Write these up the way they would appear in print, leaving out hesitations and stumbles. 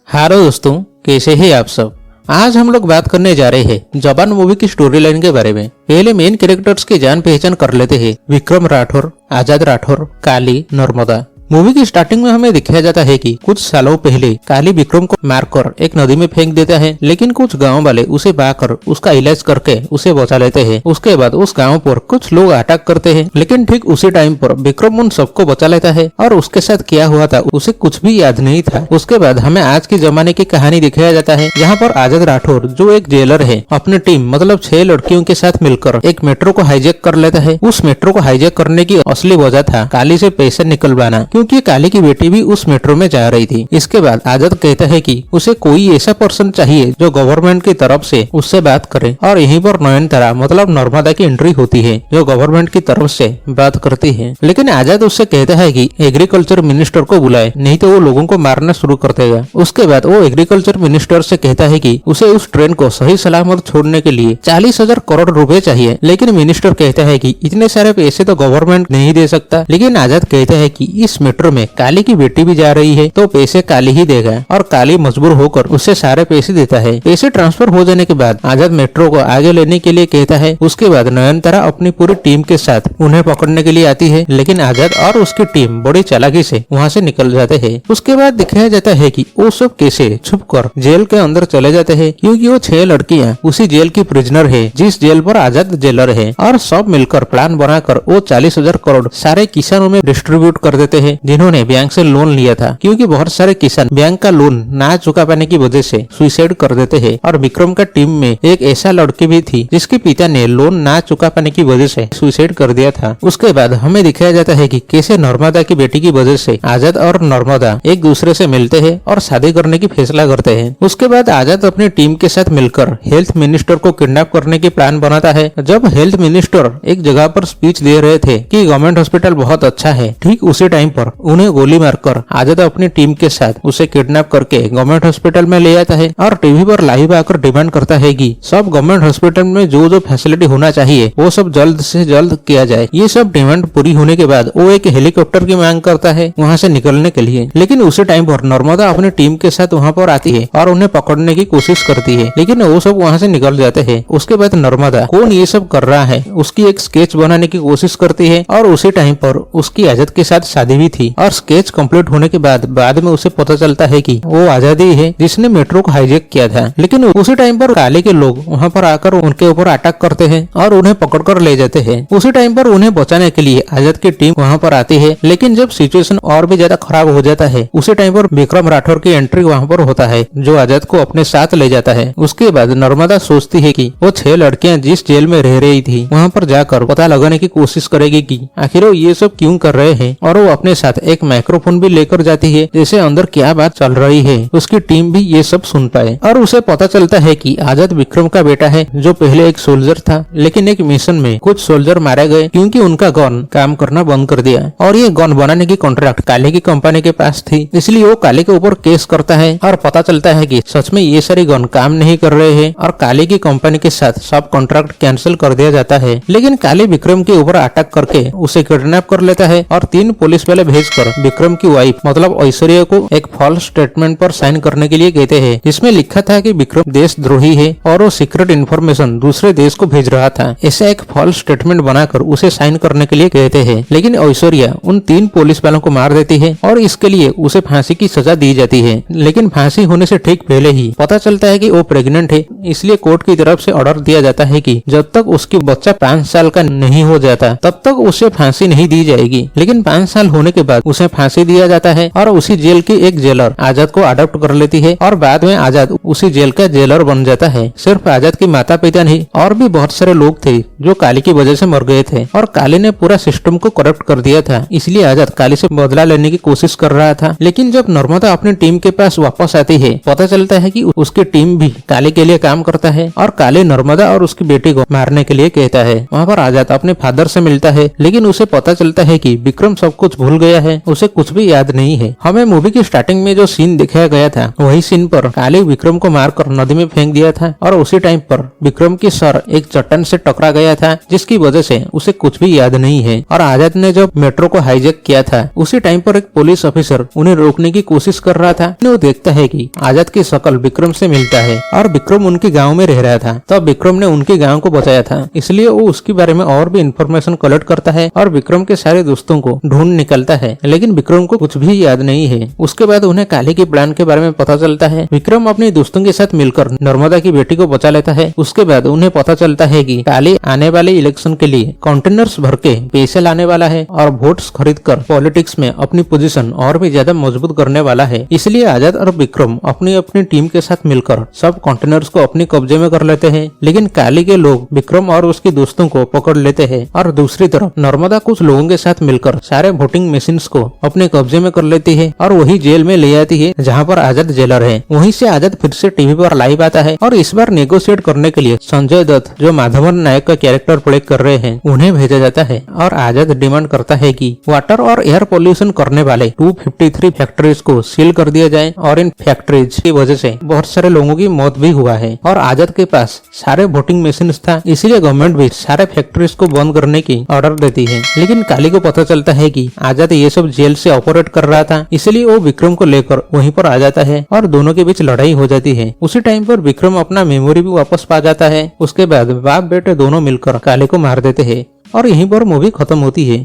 Hello दोस्तों, कैसे हैं आप सब। आज हम लोग बात करने जा रहे हैं जवान मूवी की स्टोरी लाइन के बारे में। पहले मेन कैरेक्टर्स की जान पहचान कर लेते हैं। विक्रम राठौर, आजाद राठौर, काली, नर्मदा। मूवी की स्टार्टिंग में हमें दिखाया जाता है कि कुछ सालों पहले काली विक्रम को मारकर एक नदी में फेंक देता है, लेकिन कुछ गांव वाले उसे पाकर उसका इलाज करके उसे बचा लेते हैं। उसके बाद उस गांव पर कुछ लोग अटैक करते हैं, लेकिन ठीक उसी टाइम पर विक्रम उन सबको बचा लेता है और उसके साथ क्या हुआ था उसे कुछ भी याद नहीं था। उसके बाद हमें आज के जमाने की कहानी दिखाया जाता है, जहाँ पर आजाद राठौर जो एक जेलर है अपनी टीम मतलब 6 लड़कियों के साथ मिलकर एक मेट्रो को हाईजैक कर लेता है। उस मेट्रो को हाईजैक करने की असली वजह था काली से पैसे निकलवाना, क्योंकि काली की बेटी भी उस मेट्रो में जा रही थी। इसके बाद आजाद कहता है कि उसे कोई ऐसा पर्सन चाहिए जो गवर्नमेंट की तरफ से उससे बात करे, और यहीं पर नयनतारा मतलब नर्मदा की एंट्री होती है जो गवर्नमेंट की तरफ से बात करती है। लेकिन आजाद उससे कहता है कि एग्रीकल्चर मिनिस्टर को बुलाए, नहीं तो वो लोगों को मारना शुरू कर देगा। उसके बाद वो एग्रीकल्चर मिनिस्टर से कहता है कि उसे उस ट्रेन को सही सलामत छोड़ने के लिए 40,000 करोड़ रुपए चाहिए, लेकिन मिनिस्टर कहता है कि इतने सारे पैसे तो गवर्नमेंट नहीं दे सकता। लेकिन आजाद कहता है कि इस मेट्रो में काली की बेटी भी जा रही है तो पैसे काली ही देगा, और काली मजबूर होकर उससे सारे पैसे देता है। पैसे ट्रांसफर हो जाने के बाद आजाद मेट्रो को आगे लेने के लिए कहता है। उसके बाद नयनतारा अपनी पूरी टीम के साथ उन्हें पकड़ने के लिए आती है, लेकिन आजाद और उसकी टीम बड़ी चालाकी से वहाँ से निकल जाते हैं। उसके बाद दिखाया जाता है कि वो सब कैसे छुपकर जेल के अंदर चले जाते हैं, क्योंकि वो 6 लड़कियां उसी जेल की प्रिजनर है जिस जेल पर आजाद जेलर है, और सब मिलकर प्लान बनाकर वो 40,000 करोड़ सारे किसानों में डिस्ट्रीब्यूट कर देते हैं जिन्होंने बैंक से लोन लिया था, क्योंकि बहुत सारे किसान बैंक का लोन ना चुका पाने की वजह से सुसाइड कर देते हैं। और विक्रम का टीम में एक ऐसा लड़की भी थी जिसके पिता ने लोन ना चुका पाने की वजह से सुसाइड कर दिया था। उसके बाद हमें दिखाया जाता है कि कैसे नर्मदा की बेटी की वजह से आजाद और नर्मदा एक दूसरे से मिलते हैं और शादी करने की फैसला करते हैं। उसके बाद आजाद अपनी टीम के साथ मिलकर हेल्थ मिनिस्टर को किडनैप करने की प्लान बनाता है। जब हेल्थ मिनिस्टर एक जगह पर स्पीच दे रहे थे कि गवर्नमेंट हॉस्पिटल बहुत अच्छा है, ठीक उसी टाइम पर उन्हें गोली मारकर आजाद अपनी टीम के साथ उसे किडनैप करके गवर्नमेंट हॉस्पिटल में ले आता है, और टीवी पर लाइव आकर डिमांड करता है कि सब गवर्नमेंट हॉस्पिटल में जो जो फैसिलिटी होना चाहिए वो सब जल्द से जल्द किया जाए। ये सब डिमांड पूरी होने के बाद वो एक हेलीकॉप्टर की मांग करता है वहाँ से निकलने के लिए, लेकिन उसी टाइम पर नर्मदा अपनी टीम के साथ वहाँ पर आती है और उन्हें पकड़ने की कोशिश करती है, लेकिन वो सब वहाँ से निकल जाते हैं। उसके बाद नर्मदा कौन ये सब कर रहा है उसकी एक स्केच बनाने की कोशिश करती है, और उसी टाइम पर उसकी आजाद के साथ शादी भी थी, और स्केच कंप्लीट होने के बाद में उसे पता चलता है कि वो आजादी है जिसने मेट्रो को हाईजैक किया था। लेकिन उसी टाइम पर काले के लोग वहाँ पर आकर उनके ऊपर अटैक करते हैं और उन्हें पकड़कर ले जाते हैं। उसी टाइम पर उन्हें बचाने के लिए आजाद की टीम वहाँ पर आती है, लेकिन जब सिचुएशन और भी ज्यादा खराब हो जाता है उसी टाइम पर विक्रम राठौर की एंट्री वहाँ पर होता है जो आजाद को अपने साथ ले जाता है। उसके बाद नर्मदा सोचती है कि वो 6 लड़कियां जिस जेल में रह रही थी वहाँ पर जाकर पता लगाने की कोशिश करेगी कि आखिर वो ये सब क्यों कर रहे हैं, और वो अपने साथ एक माइक्रोफोन भी लेकर जाती है जैसे अंदर क्या बात चल रही है उसकी टीम भी ये सब सुन पाए। और उसे पता चलता है कि आजाद विक्रम का बेटा है जो पहले एक सोल्जर था, लेकिन एक मिशन में कुछ सोल्जर मारे गए क्योंकि उनका गन काम करना बंद कर दिया, और ये गन बनाने की कॉन्ट्रैक्ट काले की कंपनी के पास थी, इसलिए वो काले के ऊपर केस करता है। और पता चलता है कि सच में ये सारी गन काम नहीं कर रहे हैं और काले की कंपनी के साथ सब कॉन्ट्रैक्ट कैंसिल कर दिया जाता है। लेकिन काले विक्रम के ऊपर अटैक करके उसे किडनैप कर लेता है और 3 पुलिस वाले भेजकर विक्रम की वाइफ मतलब ऐश्वर्या को एक फॉल्स स्टेटमेंट पर साइन करने के लिए कहते हैं, जिसमें लिखा था कि विक्रम देशद्रोही है और वो सीक्रेट इन्फॉर्मेशन दूसरे देश को भेज रहा था। ऐसा एक फॉल्स स्टेटमेंट बनाकर उसे साइन करने के लिए कहते हैं, लेकिन ऐश्वर्या उन 3 पुलिस वालों को मार देती है और इसके लिए उसे फांसी की सजा दी जाती है। लेकिन फांसी होने से ठीक पहले ही पता चलता है कि वो प्रेग्नेंट है, इसलिए कोर्ट की तरफ से ऑर्डर दिया जाता है कि जब तक उसकी बच्चा 5 साल का नहीं हो जाता तब तक उसे फांसी नहीं दी जाएगी। लेकिन 5 साल होने के बाद उसे फांसी दिया जाता है और उसी जेल की एक जेलर आजाद को अडॉप्ट कर लेती है, और बाद में आजाद उसी जेल का जेलर बन जाता है। सिर्फ आजाद के माता पिता नहीं और भी बहुत सारे लोग थे जो काली की वजह से मर गए थे, और काली ने पूरा सिस्टम को करप्ट कर दिया था, इसलिए आजाद काली से बदला लेने की कोशिश कर रहा था। लेकिन जब नर्मदा अपनी टीम के पास वापस आती है पता चलता है कि उसकी टीम भी काली के लिए काम करता है, और काली नर्मदा और उसकी बेटी को मारने के लिए कहता है। वहाँ पर आजाद अपने फादर से मिलता है, लेकिन उसे पता चलता है कि विक्रम सब कुछ भूल गया गया है, उसे कुछ भी याद नहीं है। हमें मूवी की स्टार्टिंग में जो सीन दिखाया गया था वही सीन पर काली विक्रम को मारकर नदी में फेंक दिया था और उसी टाइम पर विक्रम की सर एक चट्टान से टकरा गया था, जिसकी वजह से उसे कुछ भी याद नहीं है। और आजाद ने जब मेट्रो को हाईजैक किया था उसी टाइम पर एक पुलिस ऑफिसर उन्हें रोकने की कोशिश कर रहा था। वो देखता है कि आजाद की शक्ल विक्रम से मिलता है और विक्रम उनके गाँव में रह रहा था, तब विक्रम ने उनके गाँव को बचाया था, इसलिए वो उसके बारे में और भी इंफॉर्मेशन कलेक्ट करता है और विक्रम के सारे दोस्तों को ढूंढ निकलता है। लेकिन विक्रम को कुछ भी याद नहीं है। उसके बाद उन्हें काली के प्लान के बारे में पता चलता है। विक्रम अपने दोस्तों के साथ मिलकर नर्मदा की बेटी को बचा लेता है। उसके बाद उन्हें पता चलता है कि काली आने वाले इलेक्शन के लिए कंटेनर्स भर के पैसे लाने वाला है और वोट्स खरीदकर पॉलिटिक्स में अपनी पोजीशन और भी ज्यादा मजबूत करने वाला है। इसलिए आजाद और विक्रम अपनी अपनी टीम के साथ मिलकर सब कंटेनर्स को अपने कब्जे में कर लेते हैं। लेकिन काली के लोग विक्रम और उसके दोस्तों को पकड़ लेते हैं और दूसरी तरफ नर्मदा कुछ लोगों के साथ मिलकर सारे वोटिंग मशीन्स को अपने कब्जे में कर लेती है और वही जेल में ले आती है जहाँ पर आजाद जेलर है। वहीं से आजाद फिर से टीवी पर लाइव आता है और इस बार नेगोशिएट करने के लिए संजय दत्त जो माधवन नायक का कैरेक्टर प्ले कर रहे हैं उन्हें भेजा जाता है और आजाद डिमांड करता है कि वाटर और एयर पोल्यूशन करने वाले 253 फैक्ट्रीज को सील कर दिया जाए और इन फैक्ट्रीज की वजह से बहुत सारे लोगों की मौत भी हुआ है। और आजाद के पास सारे वोटिंग मशीन था, इसलिए गवर्नमेंट भी सारे फैक्ट्रीज को बंद करने की ऑर्डर देती है। लेकिन काली को पता चलता है कि आजाद ये सब जेल से ऑपरेट कर रहा था, इसलिए वो विक्रम को लेकर वहीं पर आ जाता है और दोनों के बीच लड़ाई हो जाती है। उसी टाइम पर विक्रम अपना मेमोरी भी वापस पा जाता है। उसके बाद बाप बेटे दोनों मिलकर काले को मार देते हैं और यहीं पर मूवी खत्म होती है।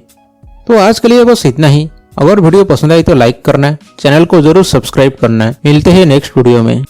तो आज के लिए बस इतना ही। अगर वीडियो पसंद आई तो लाइक करना, चैनल को जरूर सब्सक्राइब करना। मिलते हैं नेक्स्ट वीडियो में।